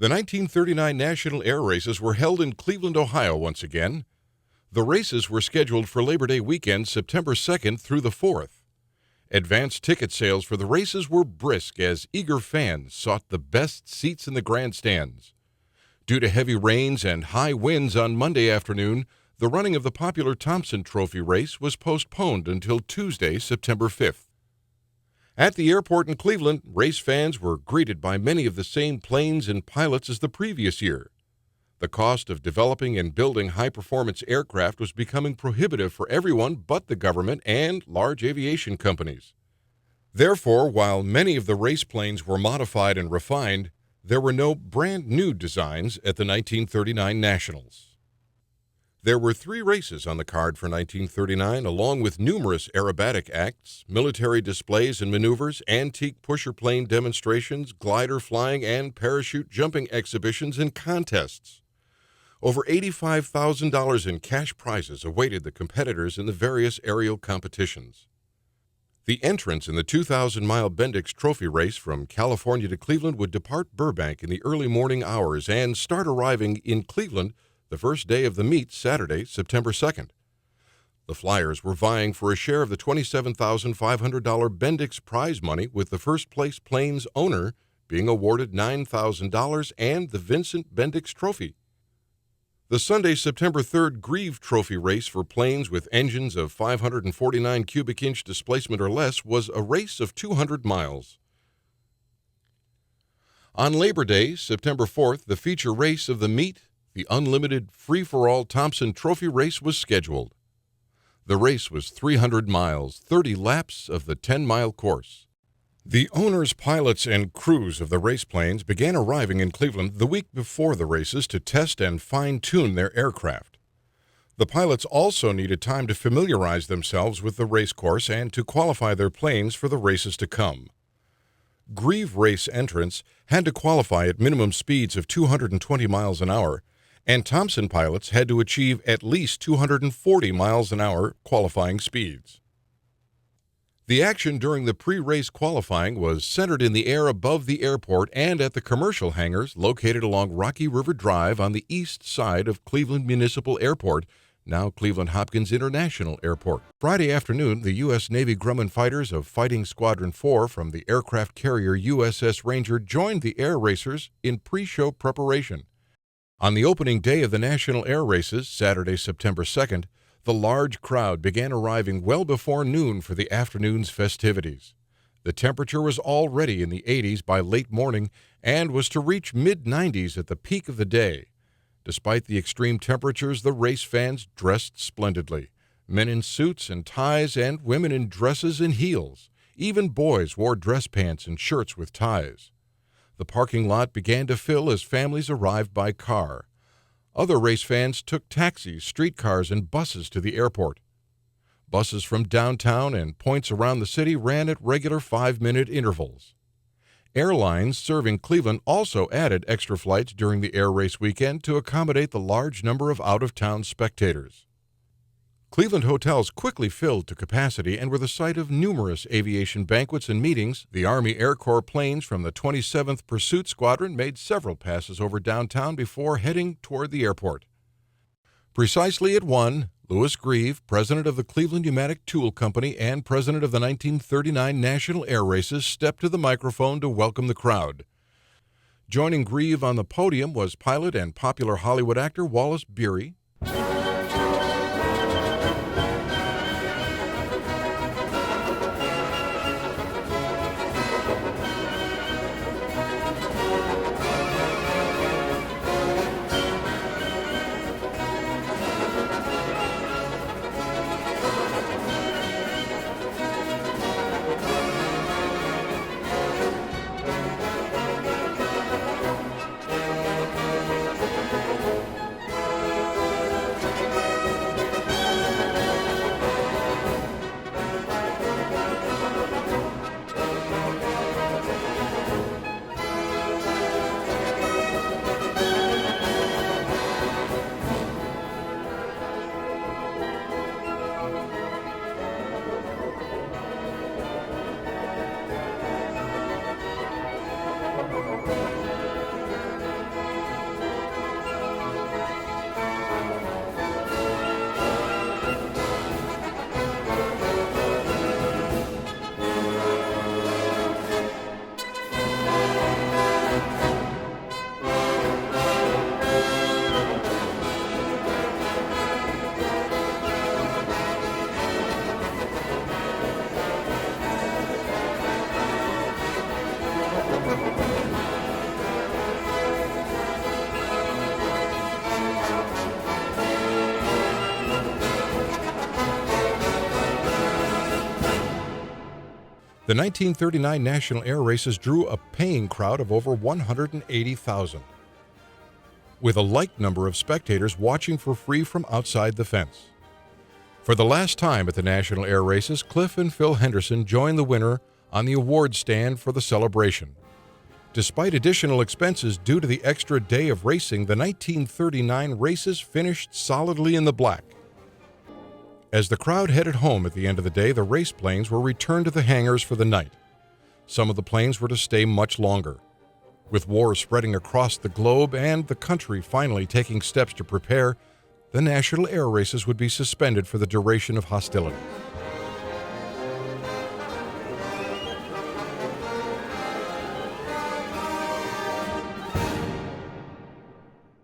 The 1939 National Air Races were held in Cleveland, Ohio once again. The races were scheduled for Labor Day weekend, September 2nd through the 4th. Advanced ticket sales for the races were brisk as eager fans sought the best seats in the grandstands. Due to heavy rains and high winds on Monday afternoon, the running of the popular Thompson Trophy race was postponed until Tuesday, September 5th. At the airport in Cleveland, race fans were greeted by many of the same planes and pilots as the previous year. The cost of developing and building high-performance aircraft was becoming prohibitive for everyone but the government and large aviation companies. Therefore, while many of the race planes were modified and refined, there were no brand-new designs at the 1939 Nationals. There were 3 races on the card for 1939, along with numerous aerobatic acts, military displays and maneuvers, antique pusher plane demonstrations, glider flying, and parachute jumping exhibitions and contests. Over $85,000 in cash prizes awaited the competitors in the various aerial competitions. The entrants in the 2,000-mile Bendix Trophy race from California to Cleveland would depart Burbank in the early morning hours and start arriving in Cleveland the first day of the meet, Saturday, September 2nd. The Flyers were vying for a share of the $27,500 Bendix prize money, with the first-place plane's owner being awarded $9,000 and the Vincent Bendix Trophy. The Sunday, September 3rd Greve Trophy race for planes with engines of 549 cubic inch displacement or less was a race of 200 miles. On Labor Day, September 4th, the feature race of the meet, the unlimited free-for-all Thompson Trophy race, was scheduled. The race was 300 miles, 30 laps of the 10-mile course. The owners, pilots, and crews of the race planes began arriving in Cleveland the week before the races to test and fine-tune their aircraft. The pilots also needed time to familiarize themselves with the race course and to qualify their planes for the races to come. Greve race entrants had to qualify at minimum speeds of 220 miles an hour, and Thompson pilots had to achieve at least 240 miles an hour qualifying speeds. The action during the pre-race qualifying was centered in the air above the airport and at the commercial hangars located along Rocky River Drive on the east side of Cleveland Municipal Airport, now Cleveland Hopkins International Airport. Friday afternoon, the U.S. Navy Grumman fighters of Fighting Squadron 4 from the aircraft carrier USS Ranger joined the air racers in pre-show preparation. On the opening day of the National Air Races, Saturday, September 2nd, the large crowd began arriving well before noon for the afternoon's festivities. The temperature was already in the 80s by late morning and was to reach mid-90s at the peak of the day. Despite the extreme temperatures, the race fans dressed splendidly. Men in suits and ties and women in dresses and heels. Even boys wore dress pants and shirts with ties. The parking lot began to fill as families arrived by car. Other race fans took taxis, streetcars, and buses to the airport. Buses from downtown and points around the city ran at regular 5-minute intervals. Airlines serving Cleveland also added extra flights during the air race weekend to accommodate the large number of out-of-town spectators. Cleveland hotels quickly filled to capacity and were the site of numerous aviation banquets and meetings. The Army Air Corps planes from the 27th Pursuit Squadron made several passes over downtown before heading toward the airport. Precisely at 1, Louis Greve, president of the Cleveland Pneumatic Tool Company and president of the 1939 National Air Races, stepped to the microphone to welcome the crowd. Joining Greve on the podium was pilot and popular Hollywood actor Wallace Beery. The 1939 National Air Races drew a paying crowd of over 180,000, with a like number of spectators watching for free from outside the fence. For the last time at the National Air Races, Cliff and Phil Henderson joined the winner on the award stand for the celebration. Despite additional expenses due to the extra day of racing, the 1939 races finished solidly in the black. As the crowd headed home at the end of the day, the race planes were returned to the hangars for the night. Some of the planes were to stay much longer. With war spreading across the globe and the country finally taking steps to prepare, the National Air Races would be suspended for the duration of hostilities.